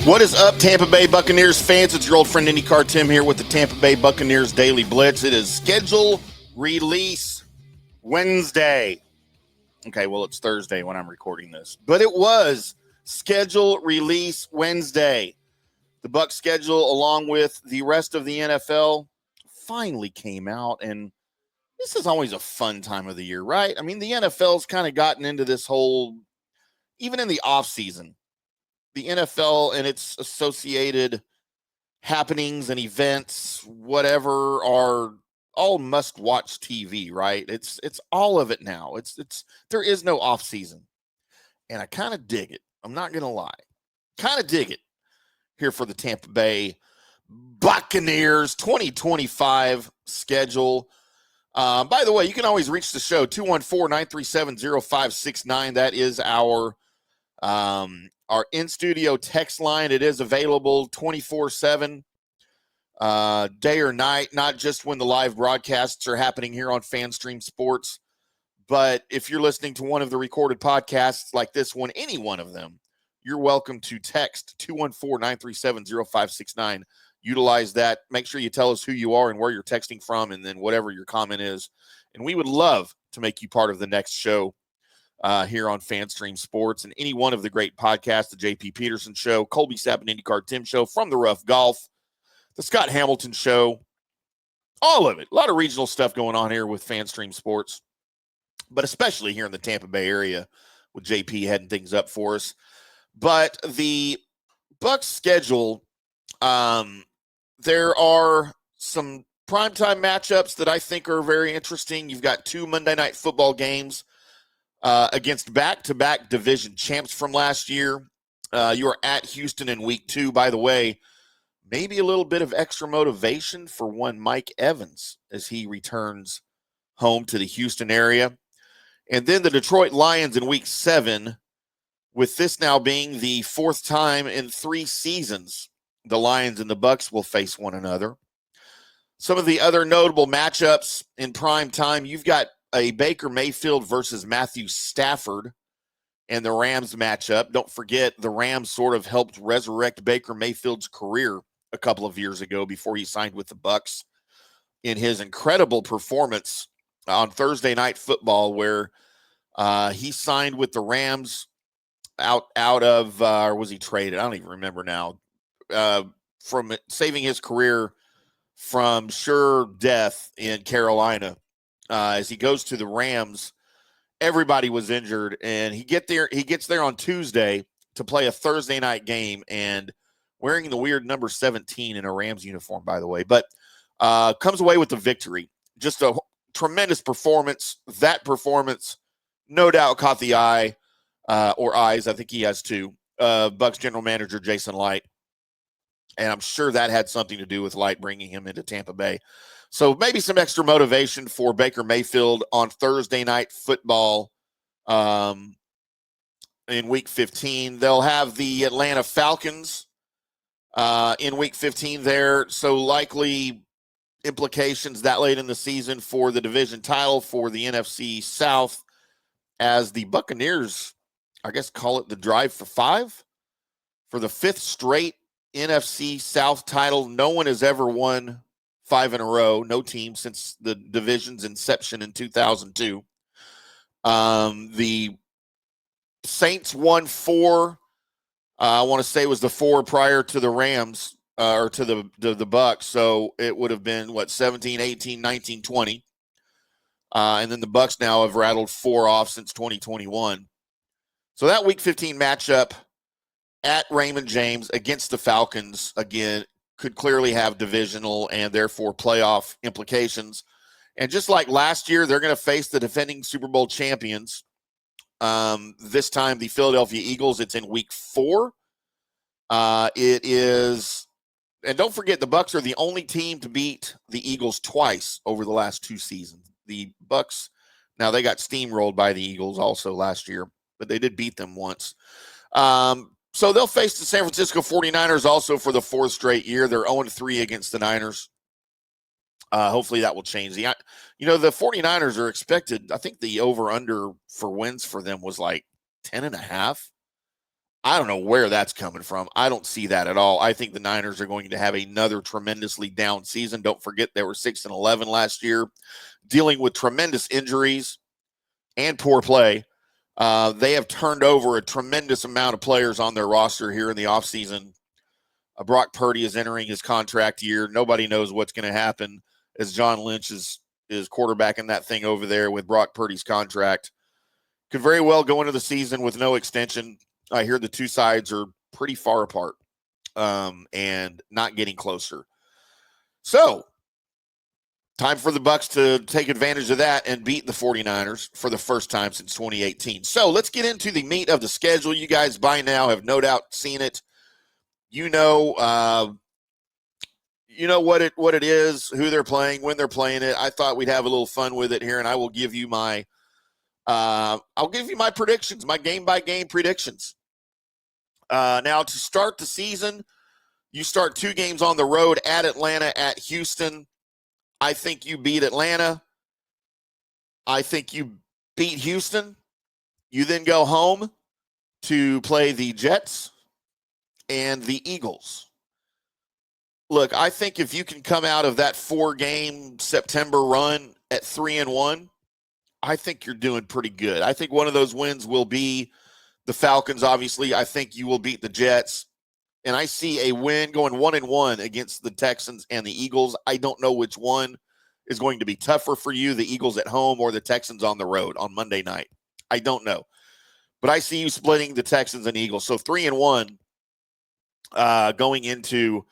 What is up, Tampa Bay Buccaneers fans? It's your old friend IndyCar Timm here with the Tampa Bay Buccaneers Daily Blitz. It is schedule release Wednesday. Okay, well, it's Thursday when I'm recording this, but it was schedule release Wednesday. The Bucs schedule, along with the rest of the NFL, finally came out, and this is always a fun time of the year, right? I mean, the NFL's kind of gotten into this whole, even in the offseason, the NFL and its associated happenings and events, whatever, are all must-watch TV, right? It's all of it now. It's there is no off season, and I kind of dig it. I'm not gonna lie, kind of dig it here for the Tampa Bay Buccaneers 2025 schedule. By the way, you can always reach the show 214-937-0569. That is our in-studio text line. It is available 24/7, day or night, not just when the live broadcasts are happening here on FanStream Sports, but if you're listening to one of the recorded podcasts like this one, any one of them, you're welcome to text 214-937-0569. Utilize that. Make sure you tell us who you are and where you're texting from, and then whatever your comment is. And we would love to make you part of the next show here on FanStream Sports and any one of the great podcasts, the JP Peterson Show, Colby Sapp and IndyCar Timm Show, From the Rough Golf, the Scott Hamilton Show, all of it. A lot of regional stuff going on here with FanStream Sports, but especially here in the Tampa Bay area with JP heading things up for us. But the Bucs schedule, there are some primetime matchups that I think are very interesting. You've got two Monday Night Football games against back-to-back division champs from last year. You are at Houston in week 2. By the way, maybe a little bit of extra motivation for one Mike Evans as he returns home to the Houston area. And then the Detroit Lions in week 7, with this now being the 4th time in 3 seasons the Lions and the Bucs will face one another. Some of the other notable matchups in prime time, you've got a Baker Mayfield versus Matthew Stafford and the Rams matchup. Don't forget, the Rams sort of helped resurrect Baker Mayfield's career a couple of years ago before he signed with the Bucs in his incredible performance on Thursday Night Football, where he signed with the Rams out of, or was he traded? I don't even remember now. From saving his career from sure death in Carolina. As he goes to the Rams, everybody was injured, and he gets there on Tuesday to play a Thursday night game, and wearing the weird number 17 in a Rams uniform, by the way, but comes away with the victory. Just a tremendous performance. That performance, no doubt, caught the eye or eyes. I think he has two. Bucs general manager Jason Light, and I'm sure that had something to do with Light bringing him into Tampa Bay. So maybe some extra motivation for Baker Mayfield on Thursday Night Football in Week 15. They'll have the Atlanta Falcons in Week 15 there. So likely implications that late in the season for the division title for the NFC South, as the Buccaneers, I guess, call it the drive for 5 for the 5th straight NFC South title. No one has ever won 5 in a row, no team since the division's inception in 2002. The Saints won 4. I want to say it was the 4 prior to the Rams or to the Bucs. So it would have been, 17, 18, 19, 20. And then the Bucs now have rattled 4 off since 2021. So that Week 15 matchup at Raymond James against the Falcons, again, could clearly have divisional and therefore playoff implications. And just like last year, they're going to face the defending Super Bowl champions. This time, the Philadelphia Eagles. It's in Week 4. It is, and don't forget, the Bucs are the only team to beat the Eagles twice over the last 2 seasons. The Bucs, now they got steamrolled by the Eagles also last year, but they did beat them once. So they'll face the San Francisco 49ers also for the 4th straight year. They're 0-3 against the Niners. Hopefully that will change. The 49ers are expected, I think the over-under for wins for them was like 10.5. I don't know where that's coming from. I don't see that at all. I think the Niners are going to have another tremendously down season. Don't forget they were 6-11 last year, dealing with tremendous injuries and poor play. They have turned over a tremendous amount of players on their roster here in the offseason. Brock Purdy is entering his contract year. Nobody knows what's going to happen as John Lynch is quarterbacking that thing over there with Brock Purdy's contract. Could very well go into the season with no extension. I hear the two sides are pretty far apart and not getting closer. So, time for the Bucs to take advantage of that and beat the 49ers for the first time since 2018. So, let's get into the meat of the schedule. You guys by now have no doubt seen it. You know what it is, who they're playing, when they're playing it. I thought we'd have a little fun with it here, and I will give you my predictions, my game-by-game predictions. Now, to start the season, you start 2 games on the road at Atlanta, at Houston. I think you beat Atlanta. I think you beat Houston. You then go home to play the Jets and the Eagles. Look, I think if you can come out of that 4-game September run at 3-1, I think you're doing pretty good. I think one of those wins will be the Falcons, obviously. I think you will beat the Jets. And I see a win going 1-1 against the Texans and the Eagles. I don't know which one is going to be tougher for you, the Eagles at home or the Texans on the road on Monday night. I don't know. But I see you splitting the Texans and Eagles. So 3-1 going into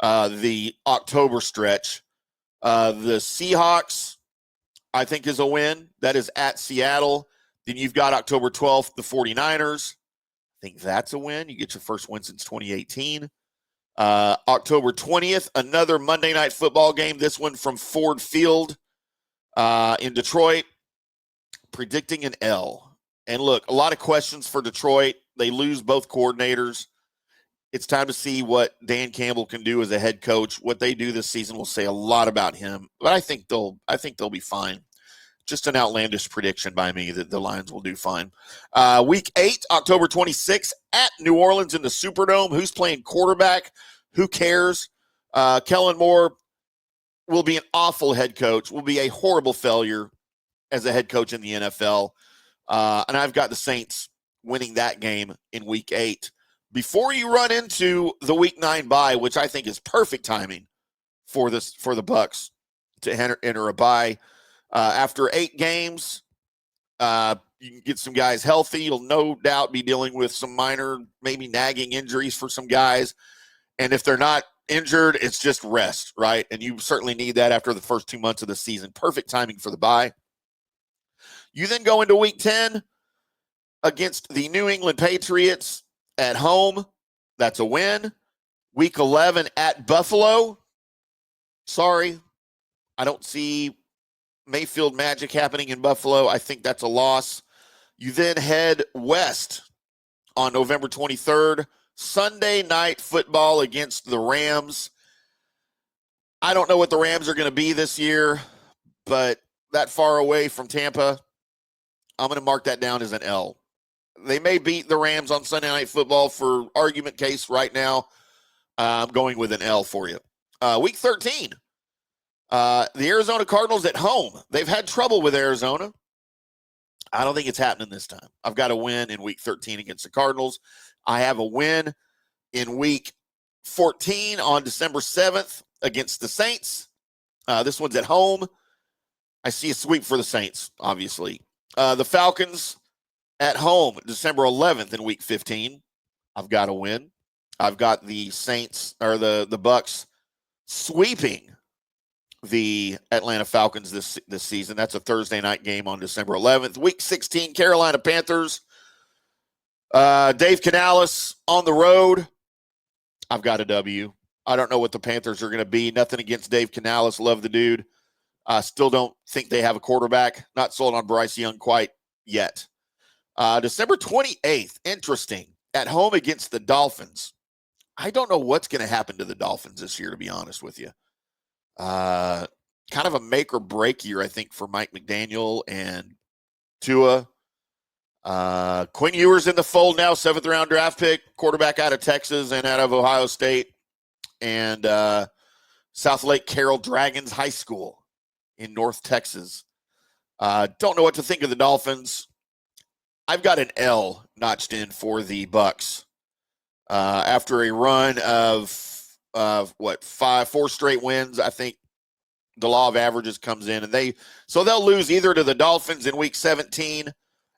the October stretch. The Seahawks, I think, is a win. That is at Seattle. Then you've got October 12th, the 49ers. I think that's a win. You get your first win since 2018. October 20th, another Monday Night Football game. This one from Ford Field in Detroit. Predicting an L. And look, a lot of questions for Detroit. They lose both coordinators. It's time to see what Dan Campbell can do as a head coach. What they do this season will say a lot about him. But I think they'll be fine. Just an outlandish prediction by me that the Lions will do fine. Week 8, October 26th, at New Orleans in the Superdome. Who's playing quarterback? Who cares? Kellen Moore will be an awful head coach, will be a horrible failure as a head coach in the NFL. And I've got the Saints winning that game in Week 8. Before you run into the Week 9 bye, which I think is perfect timing for the Bucs to enter a bye. After 8 games, you can get some guys healthy. You'll no doubt be dealing with some minor, maybe nagging injuries for some guys. And if they're not injured, it's just rest, right? And you certainly need that after the first 2 months of the season. Perfect timing for the bye. You then go into Week 10 against the New England Patriots at home. That's a win. Week 11 at Buffalo. Sorry, I don't see Mayfield magic happening in Buffalo. I think that's a loss. You then head west on November 23rd. Sunday Night Football against the Rams. I don't know what the Rams are going to be this year, but that far away from Tampa, I'm going to mark that down as an L. They may beat the Rams on Sunday Night Football for argument case right now. I'm going with an L for you. Week 13. The Arizona Cardinals at home. They've had trouble with Arizona. I don't think it's happening this time. I've got a win in Week 13 against the Cardinals. I have a win in Week 14 on December 7th against the Saints. This one's at home. I see a sweep for the Saints, obviously. The Falcons at home, December 11th in Week 15. I've got a win. I've got the Saints, or the Bucs, sweeping the Atlanta Falcons this season. That's a Thursday night game on December 11th. Week 16, Carolina Panthers. Dave Canales on the road. I've got a W. I don't know what the Panthers are going to be. Nothing against Dave Canales. Love the dude. Still don't think they have a quarterback. Not sold on Bryce Young quite yet. December 28th, interesting. At home against the Dolphins. I don't know what's going to happen to the Dolphins this year, to be honest with you. Kind of a make or break year, I think, for Mike McDaniel and Tua. Quinn Ewers in the fold now, 7th-round draft pick, quarterback out of Texas and out of Ohio State, and South Lake Carroll Dragons High School in North Texas. Don't know what to think of the Dolphins. I've got an L notched in for the Bucs. After a run of 4 straight wins, I think the law of averages comes in, and they'll lose either to the Dolphins in week 17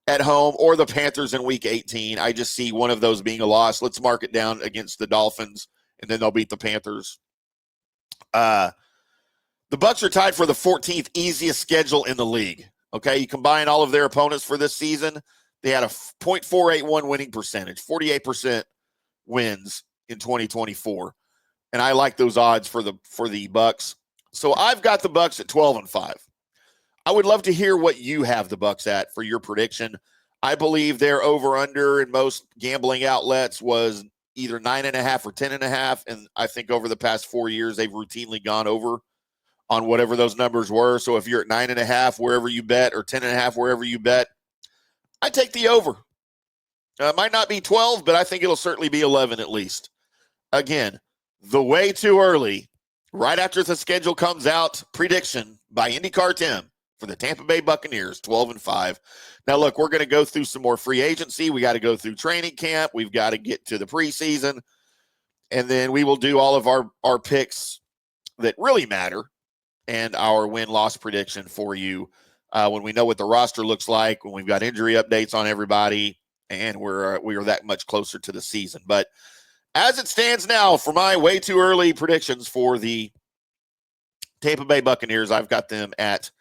at home or the Panthers in week 18. I just see one of those being a loss. Let's mark it down against the Dolphins, and then they'll beat the Panthers. The Bucs are tied for the 14th easiest schedule in the league. Okay, you combine all of their opponents for this season, they had a .481 winning percentage, 48% wins in 2024, and I like those odds for the Bucs. So I've got the Bucs at 12-5. I would love to hear what you have the Bucs at for your prediction. I believe their over/under in most gambling outlets was either 9.5 or 10.5, and I think over the past 4 years they've routinely gone over on whatever those numbers were. So if you're at 9.5 wherever you bet or 10.5 wherever you bet, I take the over. It might not be 12, but I think it'll certainly be 11 at least. Again, the way too early, right after the schedule comes out, prediction by IndyCar Timm for the Tampa Bay Buccaneers, 12-5. Now, look, we're going to go through some more free agency. We got to go through training camp. We've got to get to the preseason. And then we will do all of our picks that really matter and our win-loss prediction for you when we know what the roster looks like, when we've got injury updates on everybody, and we are that much closer to the season. But as it stands now, for my way too early predictions for the Tampa Bay Buccaneers, I've got them at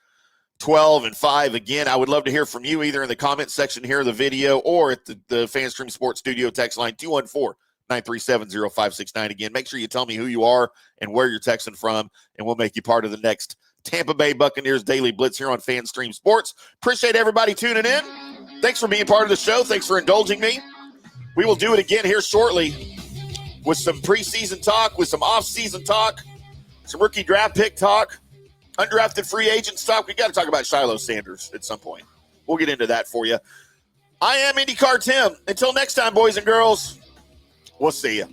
12-5. Again, I would love to hear from you either in the comment section here of the video or at the FanStream Sports Studio text line 214-937-0569. Again, make sure you tell me who you are and where you're texting from, and we'll make you part of the next Tampa Bay Buccaneers Daily Blitz here on FanStream Sports. Appreciate everybody tuning in. Thanks for being part of the show. Thanks for indulging me. We will do it again here shortly with some preseason talk, with some off-season talk, some rookie draft pick talk, undrafted free agent talk. We got to talk about Shiloh Sanders at some point. We'll get into that for you. I am IndyCar Timm. Until next time, boys and girls, we'll see you.